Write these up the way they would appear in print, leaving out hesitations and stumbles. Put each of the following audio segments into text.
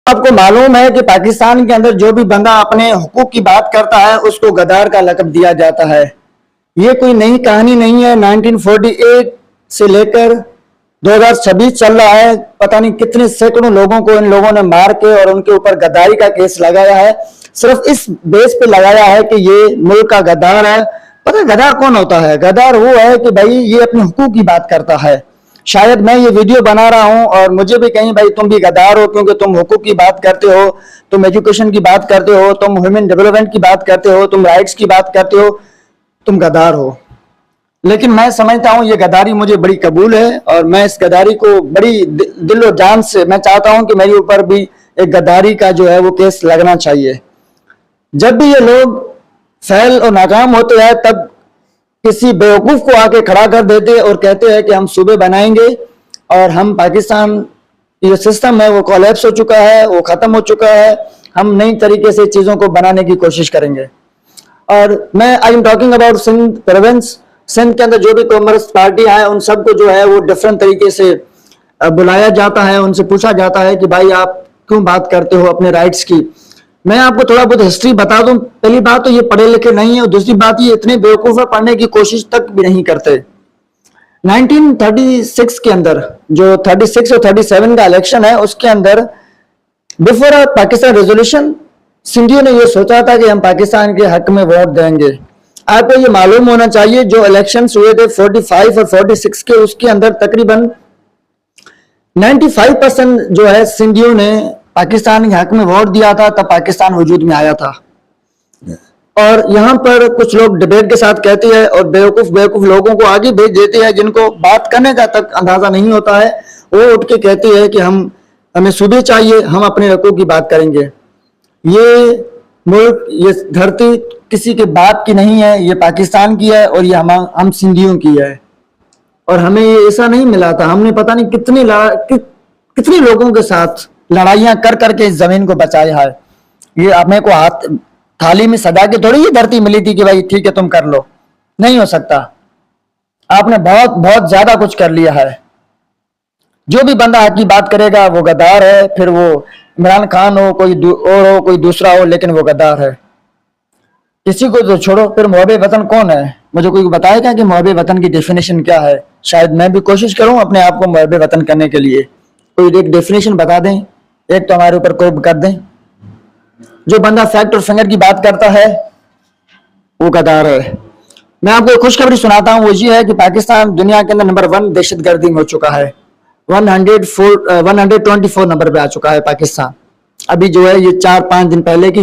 आपको मालूम है कि पाकिस्तान के अंदर जो भी बंदा अपने हुकूक की बात करता है उसको गद्दार का लक़ब दिया जाता है। ये कोई नई कहानी नहीं है। 1948 से लेकर 2026 चल रहा है। पता नहीं कितने सैकड़ों लोगों को इन लोगों ने मार के और उनके ऊपर गद्दारी का केस लगाया है। सिर्फ इस बेस पे लगाया है कि ये मुल्क का गद्दार है। पता है गद्दार कौन होता है? गद्दार वो है कि भाई ये अपने हुकूक की बात करता है। शायद मैं ये वीडियो बना रहा हूं और मुझे भी कहीं भाई तुम भी गद्दार हो, क्योंकि तुम हुकूक की बात करते हो, तुम एजुकेशन की बात करते हो, तुम ह्यूमन डेवलपमेंट की बात करते हो, तुम राइट्स की बात करते हो, तुम गद्दार हो। लेकिन मैं समझता हूं ये गद्दारी मुझे बड़ी कबूल है और मैं इस गद्दारी को बड़ी दिलो जान से मैं चाहता हूं कि मेरे ऊपर भी एक गद्दारी का जो है वो केस लगना चाहिए। जब भी ये लोग फेल और नाकाम होते हैं तब किसी बेवकूफ को आके खड़ा कर देते और कहते हैं कि हम सूबे बनाएंगे और हम पाकिस्तान ये सिस्टम है वो कोलैप्स हो चुका है, वो खत्म हो चुका है, हम नई तरीके से चीजों को बनाने की कोशिश करेंगे। और मैं I am talking about Sindh province. Sindh के अंदर जो भी कॉमर्स पार्टी है उन सबको जो है वो डिफरेंट तरीके से बुलाया जाता है, उनसे पूछा जाता है कि भाई आप क्यों बात करते हो अपने राइट्स की। मैं आपको थोड़ा बहुत हिस्ट्री बता दूं। पहली बात तो ये पढ़े लिखे नहीं है और दूसरी बात ये इतने बेवकूफ है पढ़ने की कोशिश तक भी नहीं करते। 1936 के अंदर जो 36 और 37 का इलेक्शन है उसके अंदर बिफोर पाकिस्तान रेजोल्यूशन सिंधियों ने ये सोचा था कि हम पाकिस्तान के हक में वोट देंगे। आपको ये मालूम होना चाहिए जो इलेक्शंस हुए थे 45 और 46 के, उसके अंदर तकरीबन 95% जो है सिंधियों ने पाकिस्तान के हक में वोट दिया था, तब पाकिस्तान वजूद में आया था। और यहाँ पर कुछ लोग डिबेट के साथ कहते हैं और बेवकूफ बेवकूफ लोगों को आगे भेज देते हैं जिनको बात करने का तक अंदाजा नहीं होता है। वो उठ के कहते हैं कि हमें सूबे चाहिए, हम अपने हकों की बात करेंगे। ये मुल्क, ये धरती किसी के बाप की नहीं है, ये पाकिस्तान की है और ये हम सिंधियों की है। और हमें ये ऐसा नहीं मिला था, हमने पता नहीं कितने लोगों के साथ लड़ाइयां कर करके इस जमीन को बचाया है। ये अपने को हाथ थाली में सजा के थोड़ी ये धरती मिली थी कि भाई ठीक है तुम कर लो, नहीं हो सकता। आपने बहुत बहुत ज्यादा कुछ कर लिया है। जो भी बंदा हक की बात करेगा वो गद्दार है, फिर वो इमरान खान हो, कोई और हो, कोई दूसरा हो, लेकिन वो गद्दार है। किसी को तो छोड़ो, फिर मुहब्बे वतन कौन है? मुझे कोई बताएगा कि मुहब्बे वतन की डेफिनेशन क्या है? शायद मैं भी कोशिश करूं अपने आप को मुहब्बे वतन करने के लिए। कोई एक डेफिनेशन बता दें, एक तो हमारे ऊपर कोई कर दें। जो बंदा फैक्ट और फिंगर की बात करता है वो गद्दार है। मैं आपको एक खुशखबरी सुनाता हूं, वो ये है कि पाकिस्तान दुनिया के अंदर नंबर 1 दहशतगर्दी में हो चुका है। 124 नंबर पे आ चुका है पाकिस्तान। अभी जो है ये 4-5 दिन पहले की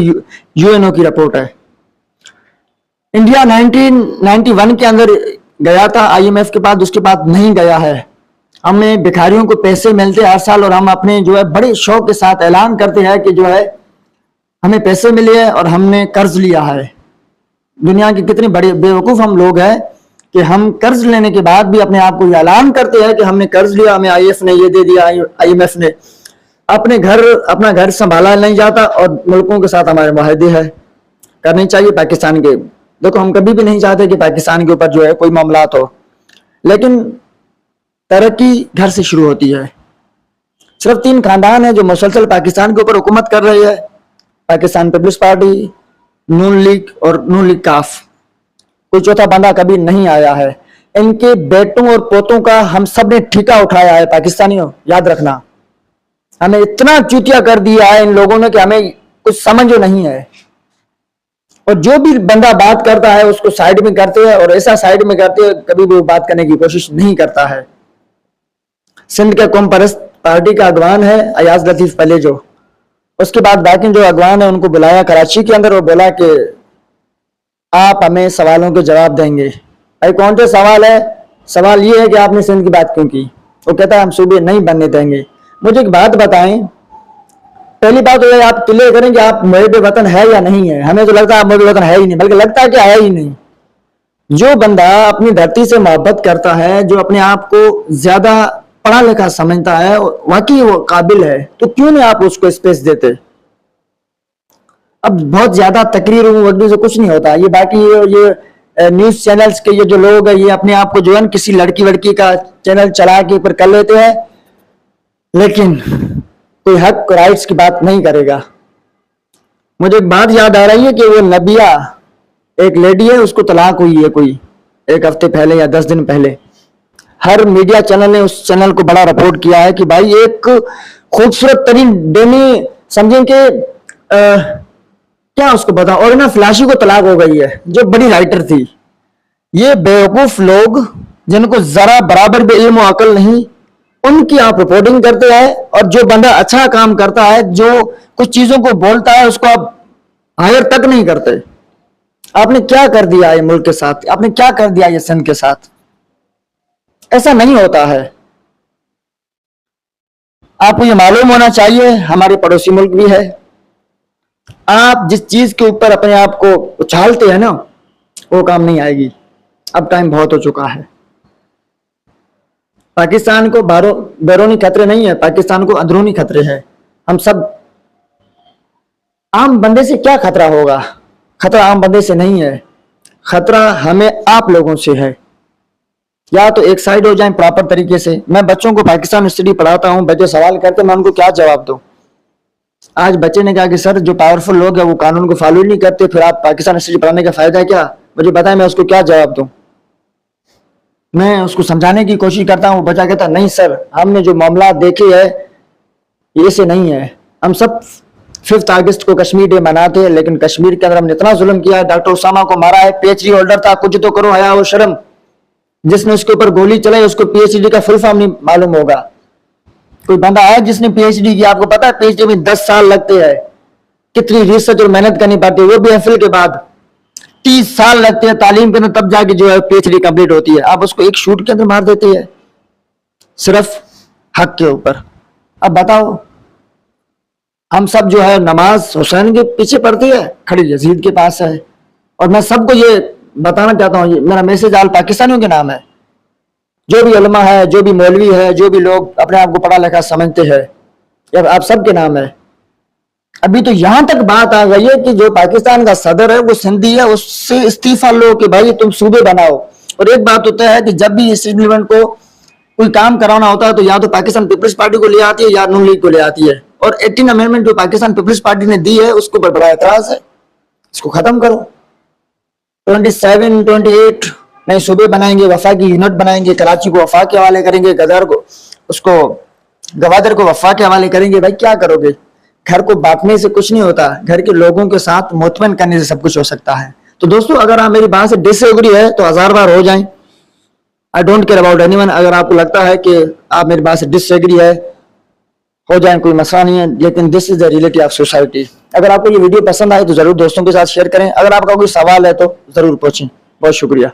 यूएनओ की रिपोर्ट है। इंडिया 1991 के अंदर गया था आईएमएफ के पास, उसके बाद नहीं गया है। हमें भिखारियों को पैसे मिलते हर साल और हम अपने जो है बड़े शौक के साथ ऐलान करते हैं कि जो है हमें पैसे मिले हैं और हमने कर्ज लिया है। दुनिया के कितने बड़े बेवकूफ हम लोग हैं कि हम कर्ज लेने के बाद भी अपने आप को ऐलान करते हैं कि हमने कर्ज लिया, हमें आईएफ ने ये दे दिया, आईएमएफ ने। अपना घर संभाला नहीं जाता और मुल्कों के साथ हमारे मुआहदे है करने चाहिए पाकिस्तान के। देखो हम कभी भी नहीं चाहते कि पाकिस्तान के ऊपर जो है कोई मामलात हो, लेकिन तरक्की घर से शुरू होती है। सिर्फ 3 खानदान है जो मुसलसल पाकिस्तान के ऊपर हुकूमत कर रही है, पाकिस्तान पीपल्स पार्टी, नून लीग और नून लीग काफ। कोई चौथा बंदा कभी नहीं आया है। इनके बेटों और पोतों का हम सब ने ठेका उठाया है पाकिस्तानियों, याद रखना। हमें इतना चूतिया कर दिया है इन लोगों ने कि हमें कुछ समझ नहीं है। और जो भी बंदा बात करता है उसको साइड में करते हैं और ऐसा साइड में करते हैं कभी भी वो बात करने की कोशिश नहीं करता है। सिंध के कौम परस्त पार्टी का अगवान है अयाज लतीफ पलेजो। उसके बाद बाकी जो अगवान है उनको बुलाया कराची के अंदर और बोला कि आप हमें सवालों के जवाब देंगे। भाई कौन सा सवाल है? सवाल ये है कि आपने सिंध की बात क्यों की? वो कहता है हम सूबे नहीं बनने देंगे। मुझे एक बात बताएं, पहली बात तो आप क्लियर करें कि आप मुहब्बे वतन है या नहीं है। हमें तो लगता है आप मुहब्बे वतन है ही नहीं, बल्कि लगता है कि है ही नहीं। जो बंदा अपनी धरती से मोहब्बत करता है, जो अपने आप को ज्यादा पढ़ा लिखा समझता है, वाकई वो काबिल है, तो क्यों नहीं आप उसको स्पेस देते? अब बहुत ज्यादा तकरीर वगैरह से कुछ नहीं होता। ये बाकी ये न्यूज चैनल्स के ये जो लोग हैं ये अपने आप को जो है किसी लड़की वड़की का चैनल चला के ऊपर कर लेते हैं, लेकिन कोई हक राइट्स की बात नहीं करेगा। मुझे एक बात याद आ रही है कि वो नबिया एक लेडी है, उसको तलाक हुई है कोई 1 हफ्ते पहले या 10 दिन पहले। हर मीडिया चैनल ने उस चैनल को बड़ा रिपोर्ट किया है कि भाई एक खूबसूरत तरीन डेमी समझें कि क्या उसको बताओ, और ना फ्लैशी को तलाक हो गई है जो बड़ी राइटर थी। ये बेवकूफ लोग जिनको जरा बराबर भी इल्म और अकल नहीं, उनकी आप रिपोर्टिंग करते हैं, और जो बंदा अच्छा काम करता है, जो कुछ चीजों को बोलता है, उसको आप हायर तक नहीं करते। आपने क्या कर दिया ये मुल्क के साथ, आपने क्या कर दिया ये सिंध के साथ। ऐसा नहीं होता है। आपको ये मालूम होना चाहिए हमारे पड़ोसी मुल्क भी है, आप जिस चीज के ऊपर अपने आप को उछालते हैं ना, वो काम नहीं आएगी। अब टाइम बहुत हो चुका है। पाकिस्तान को बैरूनी खतरे नहीं है, पाकिस्तान को अंदरूनी खतरे हैं। हम सब, आम बंदे से क्या खतरा होगा? खतरा आम बंदे से नहीं है, खतरा हमें आप लोगों से है। या तो एक साइड हो जाए प्रॉपर तरीके से। मैं बच्चों को पाकिस्तान स्टडी पढ़ाता हूं, बच्चे सवाल करते, मैं उनको क्या जवाब दूं? आज बच्चे ने कहा कि सर जो पावरफुल लोग हैं वो कानून को फॉलो नहीं करते, फिर आप पाकिस्तान स्टडी पढ़ाने का फायदा है क्या? मुझे बताएं, मैं उसको क्या जवाब दूं? मैं उसको समझाने की कोशिश करता हूँ, बच्चा कहता नहीं सर, हमने जो मामला देखे है ये से नहीं है। हम सब 5 अगस्त को कश्मीर डे मनाते हैं, लेकिन कश्मीर के अंदर हमने इतना जुल्म किया है। डॉक्टर उसामा को मारा है, PhD होल्डर था, कुछ तो करो हया और शर्म। जिसने उसके ऊपर गोली चलाई उसको PhD का फुल फॉर्म नहीं मालूम होगा। कोई बंदा है जिसने PhD किया? आपको पता है PhD में 10 साल लगते हैं, कितनी रिसर्च और मेहनत करनी पड़ती है, वो भी एफिल के बाद 30 साल लगते हैं तालीम के अंदर, तब जाके जो है PhD कंप्लीट होती है। आप उसको एक शूट के अंदर मार देते हैं सिर्फ हक के ऊपर। अब बताओ, हम सब जो है नमाज हुसैन के पीछे पढ़ती है, खड़ी यजीद के पास है। और मैं सबको ये बताना चाहता हूँ, मेरा मैसेज आल पाकिस्तानियों के नाम है, जो भी उलमा है, जो भी मौलवी है, जो भी लोग अपने आप को पढ़ा लिखा समझते हैं, ये आप सबके नाम है। अभी तो यहां तक बात आ गई है कि जो पाकिस्तान का सदर है वो सिंधी है, उससे इस्तीफा लो कि भाई तुम सूबे बनाओ। और एक बात होता है कि जब भी इस इवेंट को कोई काम कराना होता है तो या तो पाकिस्तान पीपल्स पार्टी को ले आती है या नून लीग को ले आती है। और 18 अमेंडमेंट जो पाकिस्तान पीपल्स पार्टी ने दी है उसके ऊपर बड़ा एतराज है, इसको खत्म करो। 27, 28 नए सूबे बनाएंगे, वफा की यूनिट बनाएंगे, कराची को वफा के हवाले करेंगे, गदर को उसको गवादर को वफा के हवाले करेंगे। भाई क्या करोगे? घर को बांटने से कुछ नहीं होता, घर के लोगों के साथ मुतमईन करने से सब कुछ हो सकता है। तो दोस्तों, अगर आप मेरी बात से डिसएग्री है तो 1000 बार हो जाएं। I don't care about anyone. अगर आपको लगता है कि आप मेरी बात से डिसएग्री है, हो जाए, कोई मसला नहीं है, लेकिन this is the reality of society. अगर आपको ये वीडियो पसंद आए तो जरूर दोस्तों के साथ शेयर करें। अगर आपका कोई सवाल है तो जरूर पूछें। बहुत शुक्रिया।